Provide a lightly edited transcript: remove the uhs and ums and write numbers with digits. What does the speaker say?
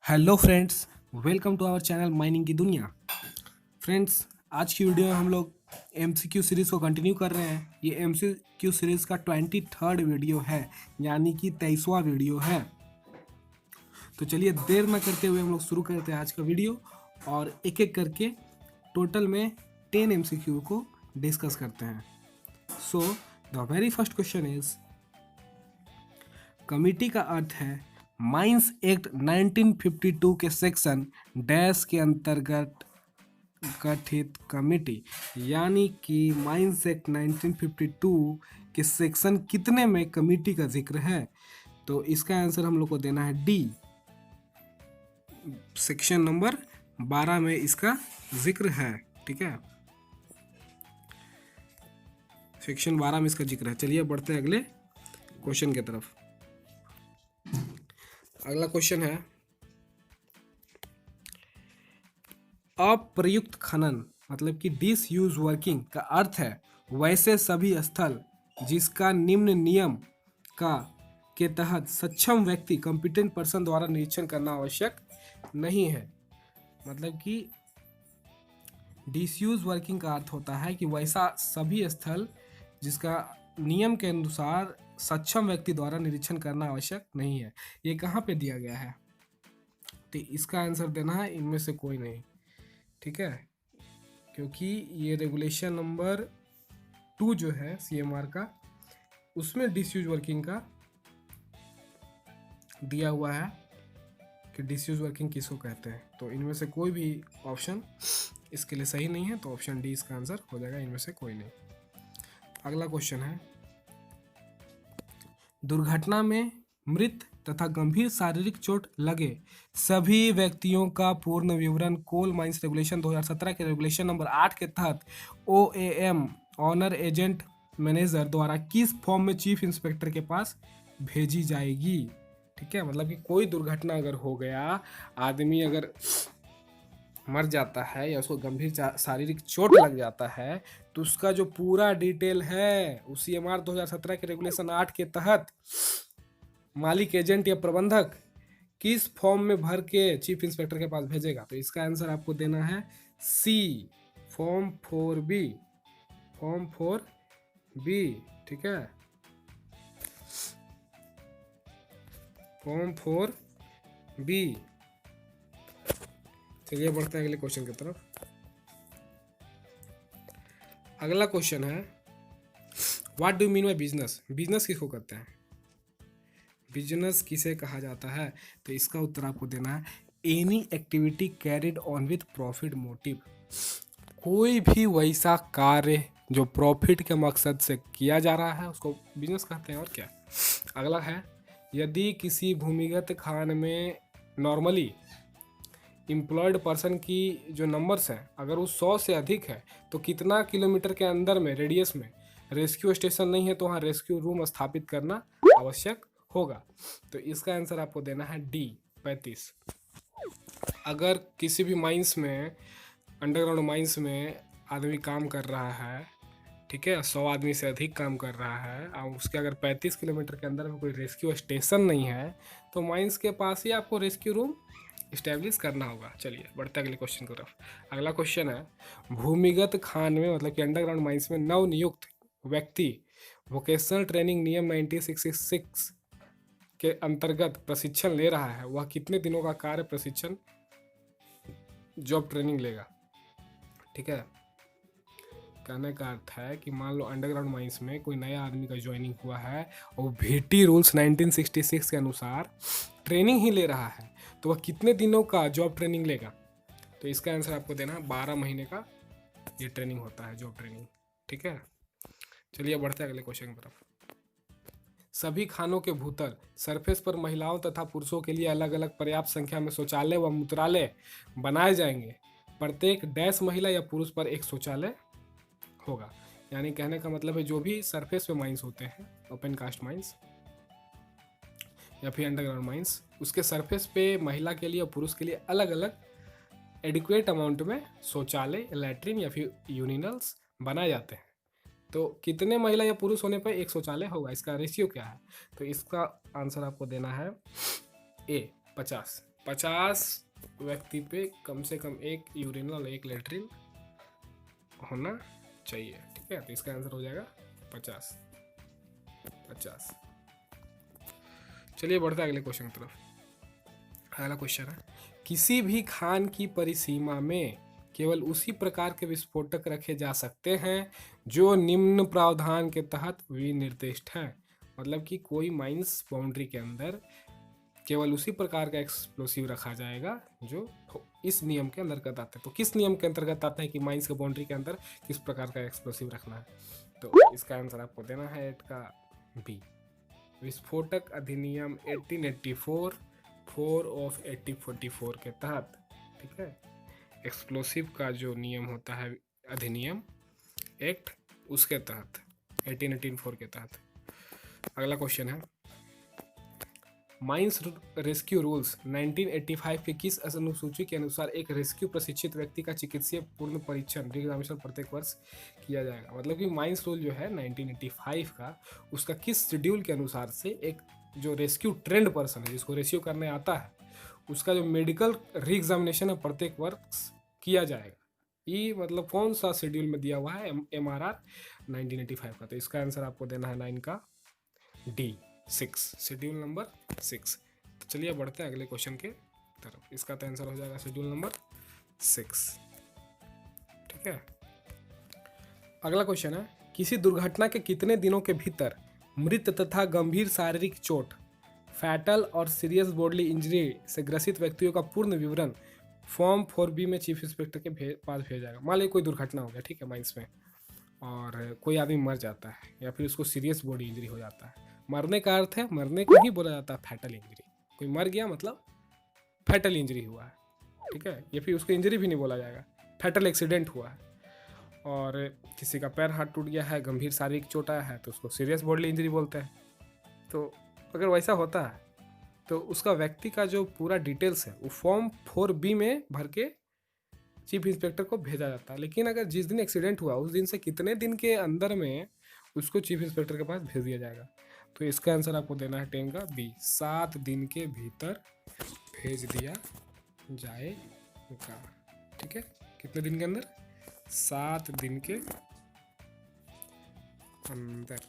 Hello friends, welcome to our channel mining की दुनिया। Friends, आज की वीडियो में हम लोग एमसीक्यू सीरीज़ को कंटिन्यू कर रहे हैं। ये एमसीक्यू सीरीज़ का 23rd वीडियो है, यानी कि 23वां वीडियो है। तो चलिए देर न करते हुए हम लोग शुरू करते हैं आज का वीडियो और एक एक करके टोटल में 10 एमसीक्यू को डिस्कस करते हैं। So the very first question is, committee का अर्थ है माइंस एक्ट 1952 के सेक्शन डैश के अंतर्गत गठित कमेटी, यानी कि माइंस एक्ट 1952 के सेक्शन कितने में कमेटी का जिक्र है? तो इसका आंसर हम लोग को देना है डी, सेक्शन नंबर 12 में इसका जिक्र है। ठीक है, सेक्शन 12 में इसका जिक्र है। चलिए बढ़ते हैं अगले क्वेश्चन की तरफ। अगला क्वेश्चन है, अप्रयुक्त खनन मतलब कि डिसयूज वर्किंग का अर्थ है वैसे सभी स्थल जिसका निम्न नियम का के तहत सक्षम व्यक्ति कॉम्पिटेंट पर्सन द्वारा निरीक्षण करना आवश्यक नहीं है। मतलब कि डिसयूज वर्किंग का अर्थ होता है कि वैसा सभी स्थल जिसका नियम के अनुसार सक्षम व्यक्ति द्वारा निरीक्षण करना आवश्यक नहीं है। ये कहाँ पे दिया गया है? तो इसका आंसर देना है इनमें से कोई नहीं। ठीक है, क्योंकि ये रेगुलेशन नंबर 2 जो है सीएमआर का, उसमें डिसयूज वर्किंग का दिया हुआ है कि डिसयूज वर्किंग किसको कहते हैं। तो इनमें से कोई भी ऑप्शन इसके लिए सही नहीं है, तो ऑप्शन डी इसका आंसर हो जाएगा, इनमें से कोई नहीं। अगला क्वेश्चन है, दुर्घटना में मृत तथा गंभीर शारीरिक चोट लगे सभी व्यक्तियों का पूर्ण विवरण कोल माइंस रेगुलेशन 2017 के रेगुलेशन नंबर 8 के तहत ओएएम ऑनर एजेंट मैनेजर द्वारा किस फॉर्म में चीफ इंस्पेक्टर के पास भेजी जाएगी? ठीक है, मतलब कि कोई दुर्घटना अगर हो गया, आदमी अगर मर जाता है या उसको गंभीर शारीरिक चोट लग जाता है, तो उसका जो पूरा डिटेल है उस सीएमआर 2017 के रेगुलेशन 8 के तहत मालिक, एजेंट या प्रबंधक किस फॉर्म में भर के चीफ इंस्पेक्टर के पास भेजेगा? तो इसका आंसर आपको देना है सी, फॉर्म 4B, फॉर्म 4B। ठीक है, फॉर्म 4B। चलिए बढ़ते हैं अगले क्वेश्चन की तरफ। अगला क्वेश्चन है, what do mean by business? Business किसको कहते हैं? बिजनेस किसे कहा जाता है? तो इसका उत्तर आपको देना है any activity carried on with profit motive. कोई भी वैसा कार्य जो प्रॉफिट के मकसद से किया जा रहा है उसको बिजनेस कहते हैं। और क्या? अगला है, यदि किसी भूमिगत खान में नॉर्मली एम्प्लॉयड पर्सन की जो नंबर्स हैं अगर वो 100 से अधिक है तो कितना किलोमीटर के अंदर में रेडियस में रेस्क्यू स्टेशन नहीं है तो वहाँ रेस्क्यू रूम स्थापित करना आवश्यक होगा? तो इसका आंसर आपको देना है डी, 35। अगर किसी भी माइंस में, अंडरग्राउंड माइंस में आदमी काम कर रहा है, ठीक है, 100 आदमी से अधिक काम कर रहा है और उसके अगर 35 किलोमीटर के अंदर में कोई रेस्क्यू स्टेशन नहीं है तो माइंस के पास ही आपको रेस्क्यू रूम इस्टेब्लिश करना होगा। चलिए बढ़ते अगले क्वेश्चन की तरफ। अगला क्वेश्चन है, भूमिगत खान में मतलब कि अंडरग्राउंड माइंस में नवनियुक्त व्यक्ति वोकेशनल ट्रेनिंग नियम 1966 के अंतर्गत प्रशिक्षण ले रहा है, वह कितने दिनों का कार्य प्रशिक्षण जॉब ट्रेनिंग लेगा? ठीक है, कहने का अर्थ है कि मान लो अंडरग्राउंड माइंस में कोई नया आदमी का ज्वाइनिंग हुआ है और VT रूल्स 1966 के अनुसार ट्रेनिंग ही ले रहा है, तो वह कितने दिनों का जॉब ट्रेनिंग लेगा? तो इसका आंसर आपको देना है 12 महीने का ये ट्रेनिंग होता है, जॉब ट्रेनिंग। ठीक है, चलिए बढ़ते हैं अगले क्वेश्चन की तरफ। सभी खानों के भूतल सरफेस पर महिलाओं तथा पुरुषों के लिए अलग अलग पर्याप्त संख्या में शौचालय व मूत्रालय बनाए जाएंगे। प्रत्येक डैश महिला या पुरुष पर एक शौचालय होगा। यानी कहने का मतलब है जो भी सरफेस पे माइंस होते हैं, ओपन कास्ट माइंस या फिर अंडरग्राउंड माइंस, उसके सरफेस पे महिला के लिए और पुरुष के लिए अलग अलग एडिक्वेट अमाउंट में शौचालय, लैट्रिन या फिर यूरिनल्स बनाए जाते हैं। तो कितने महिला या पुरुष होने पर एक शौचालय होगा, इसका रेशियो क्या है? तो इसका आंसर आपको देना है ए, 50। 50 व्यक्ति पे कम से कम एक यूरिनल, एक लेटरिन होना चाहिए, ठीक है। तो इसका आंसर हो जाएगा 50। चलिए बढ़ते हैं अगले क्वेश्चन की तरफ। अगला क्वेश्चन है, किसी भी खान की परिसीमा में केवल उसी प्रकार के विस्फोटक रखे जा सकते हैं जो निम्न प्रावधान के तहत विनिर्दिष्ट हैं। मतलब कि कोई माइंस बाउंड्री के अंदर केवल उसी प्रकार का एक्सप्लोसिव रखा जाएगा जो इस नियम के अंतर्गत आते हैं। तो किस नियम के अंतर्गत आते हैं कि माइंस के बाउंड्री के अंदर किस प्रकार का एक्सप्लोसिव रखना है? तो इसका आंसर आपको देना है 8 का बी, विस्फोटक अधिनियम 1884 4 ऑफ 1844 के तहत, ठीक है। एक्सप्लोसिव का जो नियम होता है, अधिनियम एक्ट, उसके तहत 1884 के तहत। अगला क्वेश्चन है, माइंस रेस्क्यू रूल्स 1985 की किस अनुसूची के अनुसार एक रेस्क्यू प्रशिक्षित व्यक्ति का चिकित्सीय पूर्ण परीक्षण एग्जामिनेशन प्रत्येक वर्ष किया जाएगा? मतलब कि माइंस रूल जो है 1985 का, उसका किस शेड्यूल के अनुसार से एक जो रेस्क्यू ट्रेंड पर्सन है, जिसको रेस्क्यू करने आता है, उसका जो मेडिकल री एग्जामिनेशन है प्रत्येक वर्ष किया जाएगा। ये मतलब कौन सा शेड्यूल में दिया हुआ है? MRR 1985 का। तो इसका आंसर आपको देना है 9 का डी, 6, शेड्यूल नंबर 6। तो चलिए बढ़ते हैं अगले क्वेश्चन के तरफ। इसका तो आंसर हो जाएगा शेड्यूल नंबर 6, ठीक है। अगला क्वेश्चन है, किसी दुर्घटना के कितने दिनों के भीतर मृत तथा गंभीर शारीरिक चोट, फैटल और सीरियस बॉडली इंजरी से ग्रसित व्यक्तियों का पूर्ण विवरण फॉर्म 4B में चीफ इंस्पेक्टर के पास भेजा जाएगा? मान लीजिए कोई दुर्घटना हो गया, ठीक है, माइंस में, और कोई आदमी मर जाता है या फिर उसको सीरियस बॉडी इंजरी हो जाता है। मरने का अर्थ है, मरने को ही बोला जाता है फैटल इंजरी। कोई मर गया मतलब फैटल इंजरी हुआ है, ठीक है। या फिर उसको इंजरी भी नहीं बोला जाएगा, फैटल एक्सीडेंट हुआ है। और किसी का पैर हाथ टूट गया है, गंभीर शारीरिक चोट आया है, तो उसको सीरियस बॉडली इंजरी बोलते हैं। तो अगर वैसा होता है तो उसका व्यक्ति का जो पूरा डिटेल्स है वो फॉर्म 4B में भर के चीफ इंस्पेक्टर को भेजा जाता है। लेकिन अगर जिस दिन एक्सीडेंट हुआ उस दिन से कितने दिन के अंदर में उसको चीफ इंस्पेक्टर के पास भेज दिया जाएगा? तो इसका आंसर आपको देना है 10 का बी, 7 दिन के भीतर भेज दिया जाएगा, ठीक है। कितने दिन के अंदर? 7 दिन के अंदर।